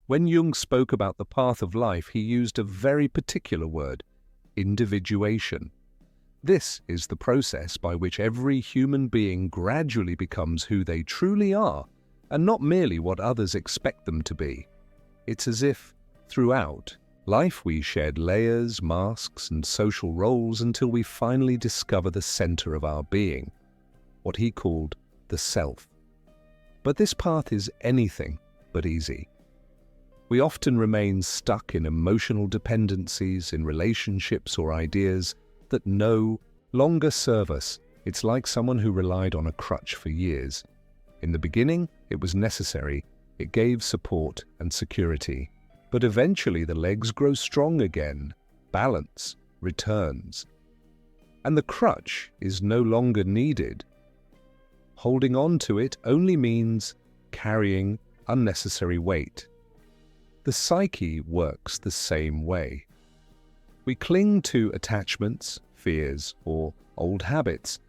When Jung spoke about the path of life, he used a very particular word: individuation. This is the process by which every human being gradually becomes who they truly are, and not merely what others expect them to be. It's as if, throughout life, we shed layers, masks, and social roles until we finally discover the center of our being, what he called the self. But this path is anything but easy. We often remain stuck in emotional dependencies, in relationships or ideas that no longer serve us. It's like someone who relied on a crutch for years. In the beginning, it was necessary. It gave support and security. But eventually the legs grow strong again. Balance returns. And the crutch is no longer needed. Holding on to it only means carrying unnecessary weight. The psyche works the same way. We cling to attachments, fears, or old habits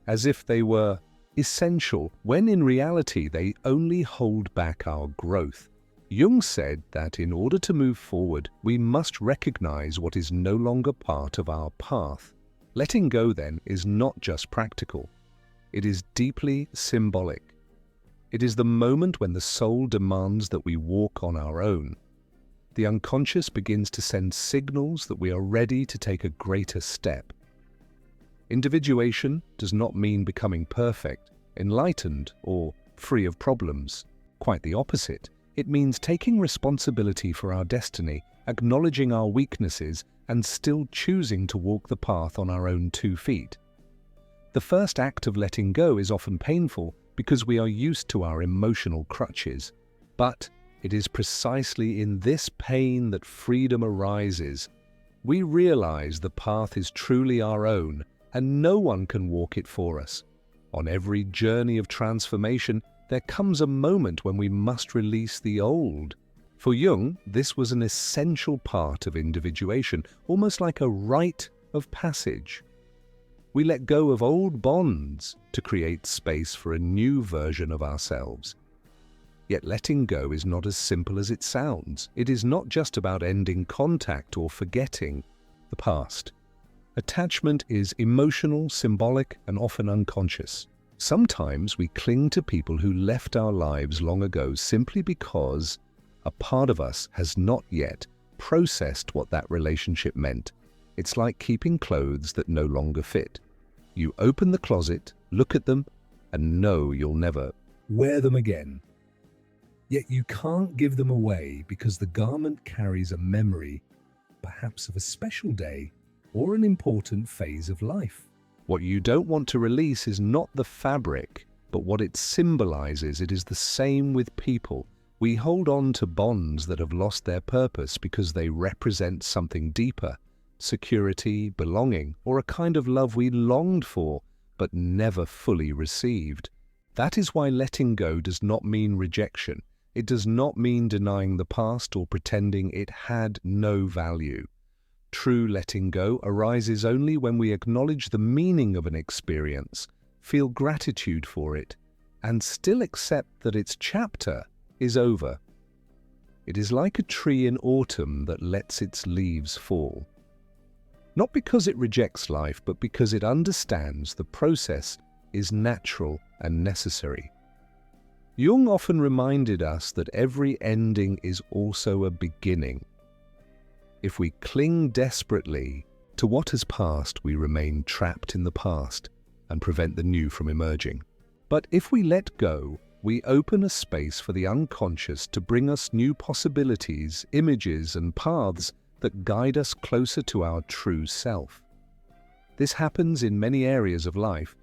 as if they were essential, when in reality they only hold back our growth. Jung said that in order to move forward, we must recognize what is no longer part of our path. Letting go, then, is not just practical. It is deeply symbolic. It is the moment when the soul demands that we walk on our own. The unconscious begins to send signals that we are ready to take a greater step. Individuation does not mean becoming perfect, enlightened, or free of problems. Quite the opposite. It means taking responsibility for our destiny, acknowledging our weaknesses, and still choosing to walk the path on our own 2 feet. The first act of letting go is often painful because we are used to our emotional crutches. But it is precisely in this pain that freedom arises. We realize the path is truly our own, and no one can walk it for us. On every journey of transformation, there comes a moment when we must release the old. For Jung, this was an essential part of individuation, almost like a rite of passage. We let go of old bonds to create space for a new version of ourselves. Yet letting go is not as simple as it sounds. It is not just about ending contact or forgetting the past. Attachment is emotional, symbolic, and often unconscious. Sometimes we cling to people who left our lives long ago simply because a part of us has not yet processed what that relationship meant. It's like keeping clothes that no longer fit. You open the closet, look at them, and know you'll never wear them again. Yet you can't give them away because the garment carries a memory, perhaps of a special day or an important phase of life. What you don't want to release is not the fabric, but what it symbolizes. It is the same with people. We hold on to bonds that have lost their purpose because they represent something deeper: security, belonging, or a kind of love we longed for but never fully received. That is why letting go does not mean rejection. It does not mean denying the past or pretending it had no value. True letting go arises only when we acknowledge the meaning of an experience, feel gratitude for it, and still accept that its chapter is over. It is like a tree in autumn that lets its leaves fall. Not because it rejects life, but because it understands the process is natural and necessary. Jung often reminded us that every ending is also a beginning. If we cling desperately to what has passed, we remain trapped in the past and prevent the new from emerging. But if we let go, we open a space for the unconscious to bring us new possibilities, images, and paths that guide us closer to our true self. This happens in many areas of life,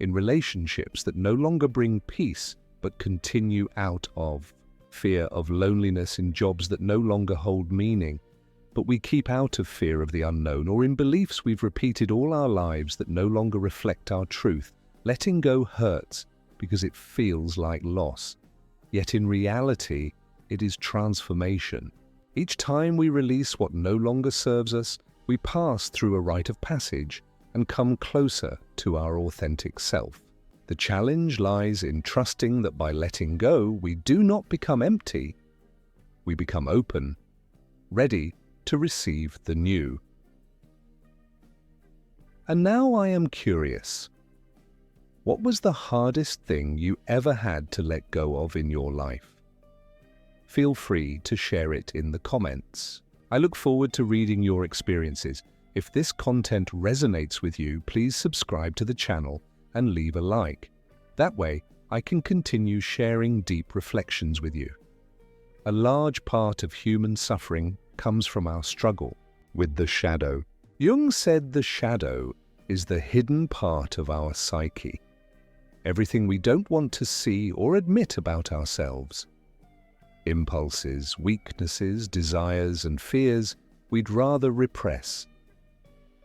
in relationships that no longer bring peace but continue out of fear of loneliness, in jobs that no longer hold meaning, but we keep out of fear of the unknown, or in beliefs we've repeated all our lives that no longer reflect our truth. Letting go hurts because it feels like loss. Yet in reality, it is transformation. Each time we release what no longer serves us, we pass through a rite of passage and come closer to our authentic self. The challenge lies in trusting that by letting go, we do not become empty. we become open, ready to receive the new. And now I am curious. What was the hardest thing you ever had to let go of in your life? Feel free to share it in the comments. I look forward to reading your experiences. If this content resonates with you, please subscribe to the channel and leave a like. That way, I can continue sharing deep reflections with you. A large part of human suffering comes from our struggle with the shadow. Jung said the shadow is the hidden part of our psyche. Everything we don't want to see or admit about ourselves. Impulses, weaknesses, desires, and fears we'd rather repress.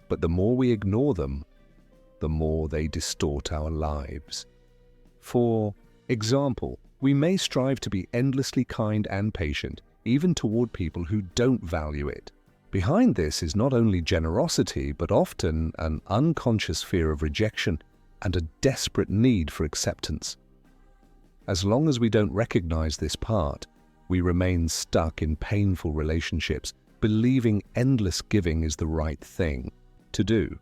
But the more we ignore them, the more they distort our lives. For example, we may strive to be endlessly kind and patient, even toward people who don't value it. Behind this is not only generosity, but often an unconscious fear of rejection and a desperate need for acceptance. As long as we don't recognize this part, we remain stuck in painful relationships, believing endless giving is the right thing to do.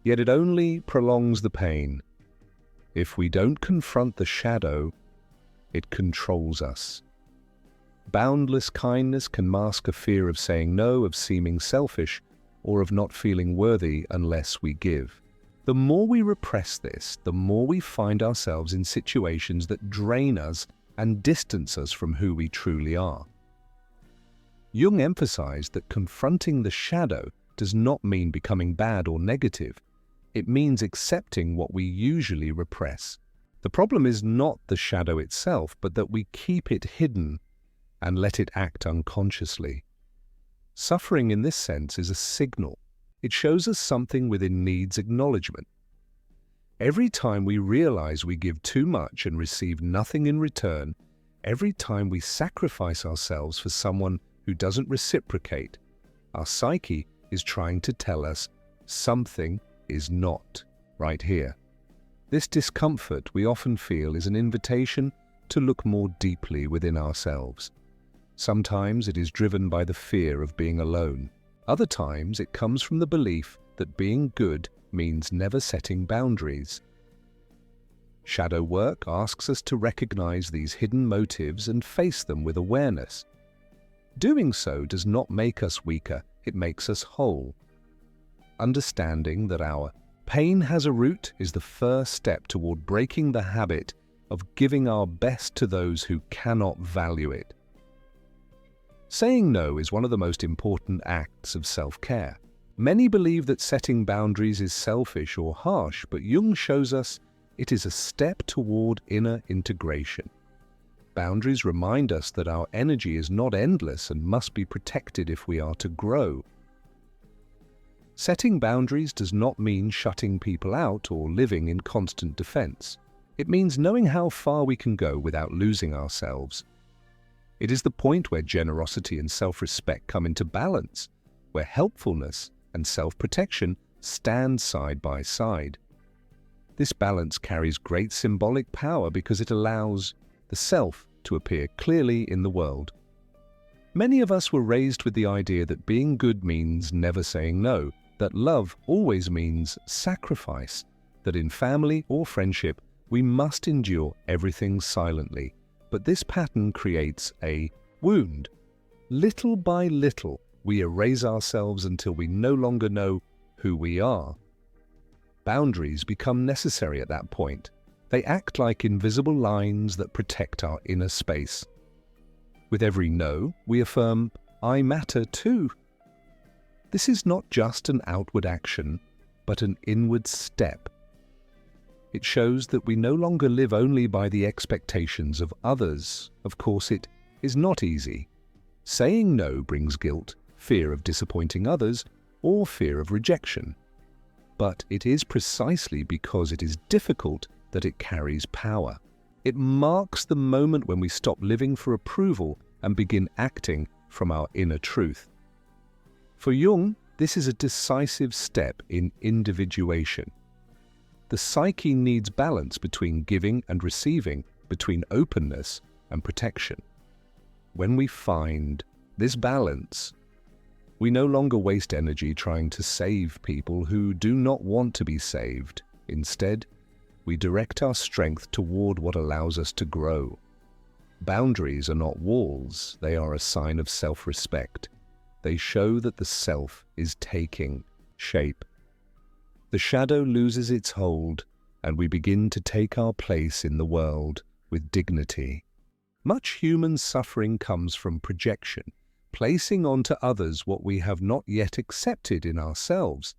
Yet it only prolongs the pain. If we don't confront the shadow, it controls us. Boundless kindness can mask a fear of saying no, of seeming selfish, or of not feeling worthy unless we give. The more we repress this, the more we find ourselves in situations that drain us and distance us from who we truly are. Jung emphasized that confronting the shadow does not mean becoming bad or negative. It means accepting what we usually repress. The problem is not the shadow itself, but that we keep it hidden and let it act unconsciously. Suffering in this sense is a signal. It shows us something within needs acknowledgement. Every time we realize we give too much and receive nothing in return, every time we sacrifice ourselves for someone who doesn't reciprocate, our psyche is trying to tell us something is not right here. This discomfort we often feel is an invitation to look more deeply within ourselves. Sometimes it is driven by the fear of being alone. Other times it comes from the belief that being good means never setting boundaries. Shadow work asks us to recognize these hidden motives and face them with awareness. Doing so does not make us weaker, it makes us whole. Understanding that our pain has a root is the first step toward breaking the habit of giving our best to those who cannot value it. Saying no is one of the most important acts of self-care. Many believe that setting boundaries is selfish or harsh, but Jung shows us it is a step toward inner integration. Boundaries remind us that our energy is not endless and must be protected if we are to grow. Setting boundaries does not mean shutting people out or living in constant defense. It means knowing how far we can go without losing ourselves. It is the point where generosity and self-respect come into balance, where helpfulness and self-protection stand side by side. This balance carries great symbolic power because it allows the self to appear clearly in the world. Many of us were raised with the idea that being good means never saying no, that love always means sacrifice, that in family or friendship we must endure everything silently. But this pattern creates a wound. Little by little, we erase ourselves until we no longer know who we are. Boundaries become necessary at that point. They act like invisible lines that protect our inner space. With every no, we affirm, I matter too. This is not just an outward action, but an inward step. It shows that we no longer live only by the expectations of others. Of course, it is not easy. Saying no brings guilt, fear of disappointing others, or fear of rejection. But it is precisely because it is difficult that it carries power. It marks the moment when we stop living for approval and begin acting from our inner truth. For Jung, this is a decisive step in individuation. The psyche needs balance between giving and receiving, between openness and protection. When we find this balance, we no longer waste energy trying to save people who do not want to be saved. Instead, we direct our strength toward what allows us to grow. Boundaries are not walls, they are a sign of self-respect. They show that the self is taking shape. The shadow loses its hold, and we begin to take our place in the world with dignity. Much human suffering comes from projection, placing onto others what we have not yet accepted in ourselves.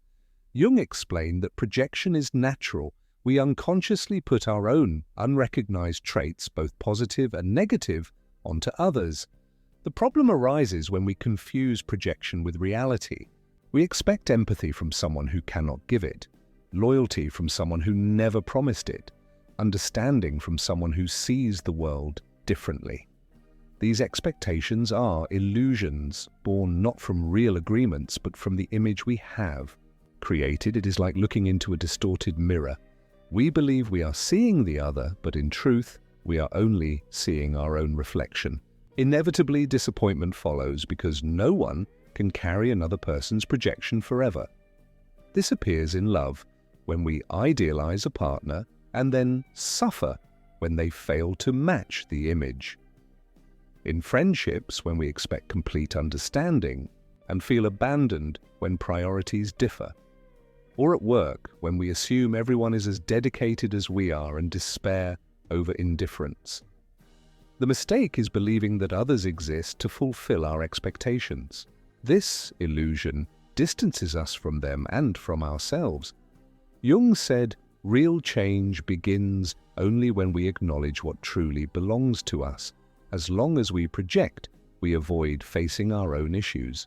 Jung explained that projection is natural. We unconsciously put our own unrecognized traits, both positive and negative, onto others. The problem arises when we confuse projection with reality. We expect empathy from someone who cannot give it, loyalty from someone who never promised it, understanding from someone who sees the world differently. These expectations are illusions, born not from real agreements, but from the image we have created. It is like looking into a distorted mirror. We believe we are seeing the other, but in truth, we are only seeing our own reflection. Inevitably, disappointment follows because no one can carry another person's projection forever. This appears in love, when we idealize a partner and then suffer when they fail to match the image. In friendships, when we expect complete understanding and feel abandoned when priorities differ. Or at work, when we assume everyone is as dedicated as we are and despair over indifference. The mistake is believing that others exist to fulfill our expectations. This illusion distances us from them and from ourselves. Jung said, "Real change begins only when we acknowledge what truly belongs to us. As long as we project, we avoid facing our own issues."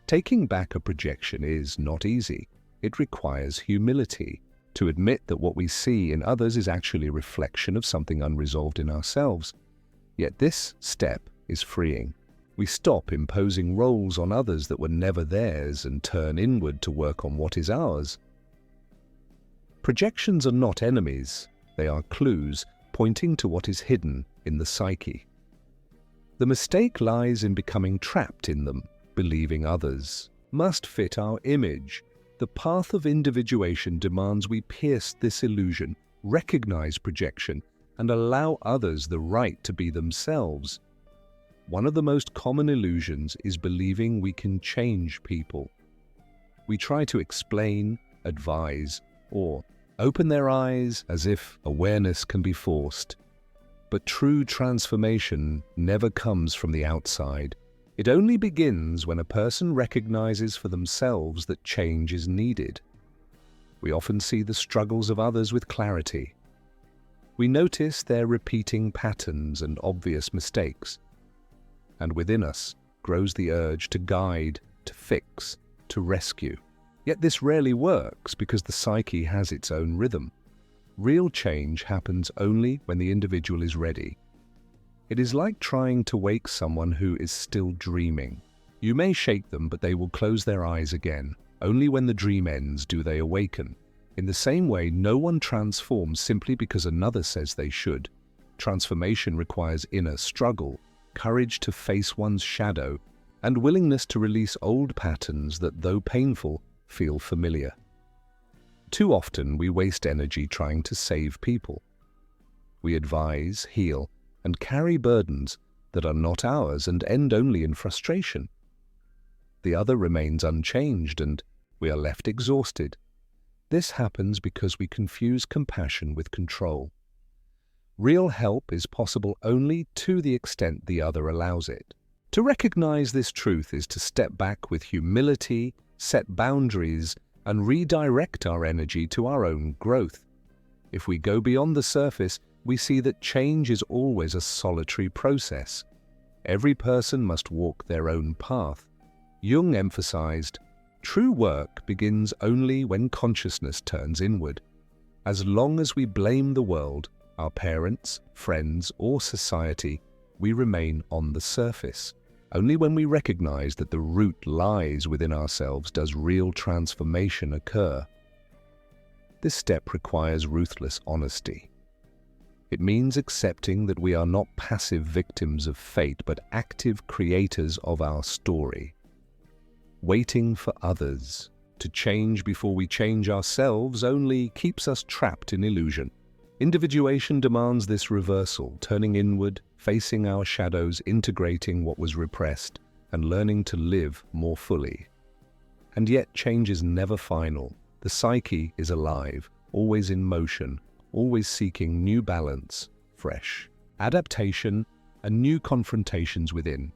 Taking back a projection is not easy. It requires humility to admit that what we see in others is actually a reflection of something unresolved in ourselves. Yet this step is freeing. We stop imposing roles on others that were never theirs and turn inward to work on what is ours. Projections are not enemies. They are clues pointing to what is hidden in the psyche. The mistake lies in becoming trapped in them, believing others must fit our image. The path of individuation demands we pierce this illusion, recognize projection, and allow others the right to be themselves. One of the most common illusions is believing we can change people. We try to explain, advise, or open their eyes as if awareness can be forced. But true transformation never comes from the outside. It only begins when a person recognizes for themselves that change is needed. We often see the struggles of others with clarity. We notice their repeating patterns and obvious mistakes. And within us grows the urge to guide, to fix, to rescue. Yet this rarely works because the psyche has its own rhythm. Real change happens only when the individual is ready. It is like trying to wake someone who is still dreaming. You may shake them, but they will close their eyes again. Only when the dream ends do they awaken. In the same way, no one transforms simply because another says they should. Transformation requires inner struggle, courage to face one's shadow, and willingness to release old patterns that, though painful, feel familiar. Too often we waste energy trying to save people. We advise, heal, and carry burdens that are not ours and end only in frustration. The other remains unchanged and we are left exhausted. This happens because we confuse compassion with control. Real help is possible only to the extent the other allows it. To recognize this truth is to step back with humility, set boundaries, and redirect our energy to our own growth. If we go beyond the surface, we see that change is always a solitary process. Every person must walk their own path. Jung emphasized, true work begins only when consciousness turns inward. As long as we blame the world, our parents, friends, or society, we remain on the surface. Only when we recognize that the root lies within ourselves does real transformation occur. This step requires ruthless honesty. It means accepting that we are not passive victims of fate, but active creators of our story. Waiting for others to change before we change ourselves only keeps us trapped in illusion. Individuation demands this reversal, turning inward, facing our shadows, integrating what was repressed, and learning to live more fully. And yet change is never final. The psyche is alive, always in motion, always seeking new balance, fresh adaptation, and new confrontations within.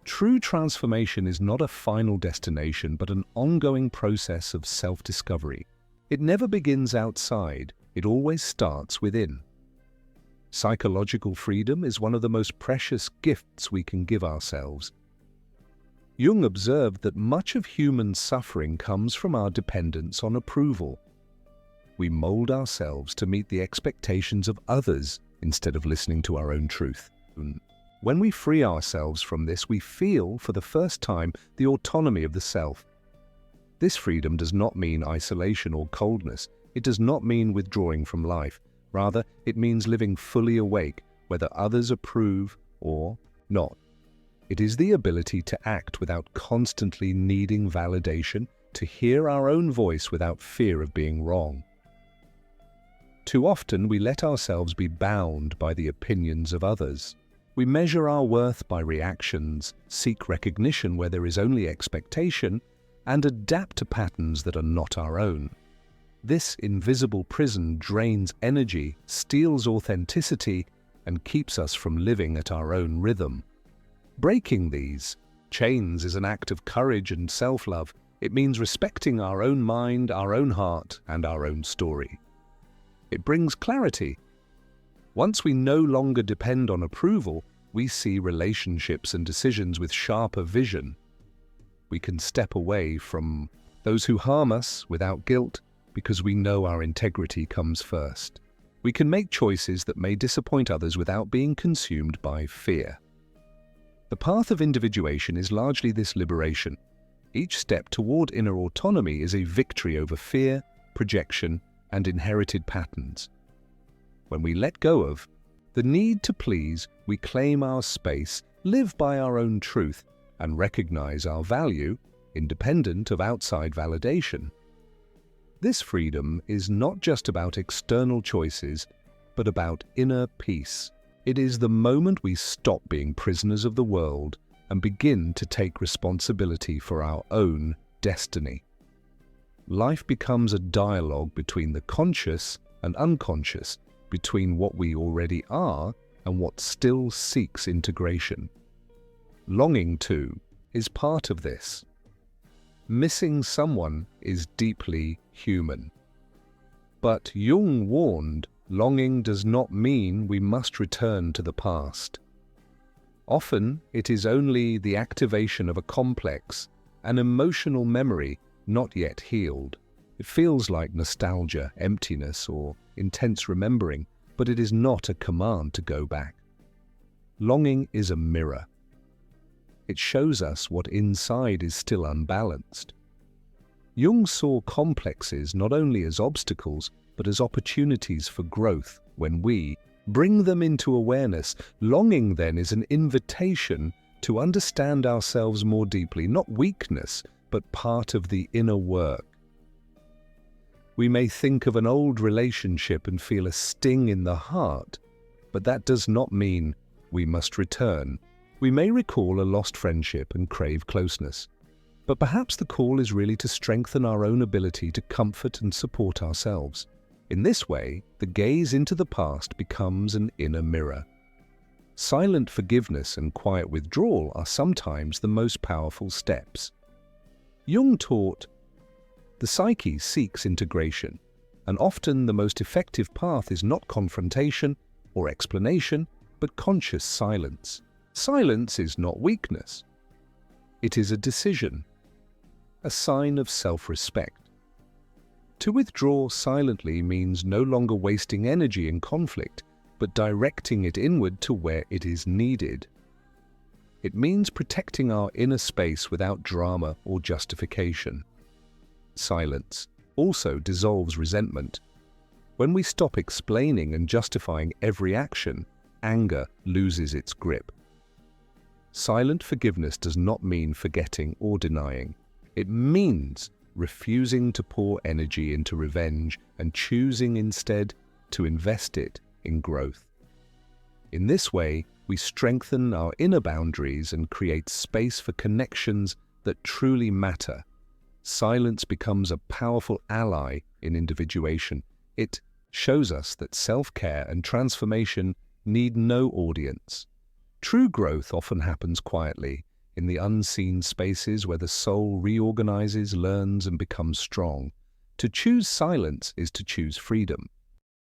True transformation is not a final destination, but an ongoing process of self-discovery. It never begins outside, it always starts within. Psychological freedom is one of the most precious gifts we can give ourselves. Jung observed that much of human suffering comes from our dependence on approval. We mold ourselves to meet the expectations of others instead of listening to our own truth. When we free ourselves from this, we feel, for the first time, the autonomy of the self. This freedom does not mean isolation or coldness. It does not mean withdrawing from life. Rather, it means living fully awake, whether others approve or not. It is the ability to act without constantly needing validation, to hear our own voice without fear of being wrong. Too often, we let ourselves be bound by the opinions of others. We measure our worth by reactions, seek recognition where there is only expectation, and adapt to patterns that are not our own. This invisible prison drains energy, steals authenticity, and keeps us from living at our own rhythm. Breaking these chains is an act of courage and self-love. It means respecting our own mind, our own heart, and our own story. It brings clarity. Once we no longer depend on approval, we see relationships and decisions with sharper vision. We can step away from those who harm us without guilt because we know our integrity comes first. We can make choices that may disappoint others without being consumed by fear. The path of individuation is largely this liberation. Each step toward inner autonomy is a victory over fear, projection, and inherited patterns. When we let go of the need to please, we claim our space, live by our own truth, and recognize our value, independent of outside validation. This freedom is not just about external choices, but about inner peace. It is the moment we stop being prisoners of the world and begin to take responsibility for our own destiny. Life becomes a dialogue between the conscious and unconscious, between what we already are and what still seeks integration. Longing, too, is part of this. Missing someone is deeply human. But Jung warned, longing does not mean we must return to the past. Often, it is only the activation of a complex, an emotional memory not yet healed. It feels like nostalgia, emptiness, or intense remembering, but it is not a command to go back. Longing is a mirror. It shows us what inside is still unbalanced. Jung saw complexes not only as obstacles, but as opportunities for growth. When we bring them into awareness, longing then is an invitation to understand ourselves more deeply, not weakness, but part of the inner work. We may think of an old relationship and feel a sting in the heart, but that does not mean we must return. We may recall a lost friendship and crave closeness, but perhaps the call is really to strengthen our own ability to comfort and support ourselves. In this way, the gaze into the past becomes an inner mirror. Silent forgiveness and quiet withdrawal are sometimes the most powerful steps. Jung taught, the psyche seeks integration, and often the most effective path is not confrontation or explanation, but conscious silence. Silence is not weakness. It is a decision, a sign of self-respect. To withdraw silently means no longer wasting energy in conflict, but directing it inward to where it is needed. It means protecting our inner space without drama or justification. Silence also dissolves resentment. When we stop explaining and justifying every action, anger loses its grip. Silent forgiveness does not mean forgetting or denying. It means refusing to pour energy into revenge and choosing instead to invest it in growth. In this way, we strengthen our inner boundaries and create space for connections that truly matter. Silence becomes a powerful ally in individuation. It shows us that self-care and transformation need no audience. True growth often happens quietly, in the unseen spaces where the soul reorganizes, learns, and becomes strong. To choose silence is to choose freedom.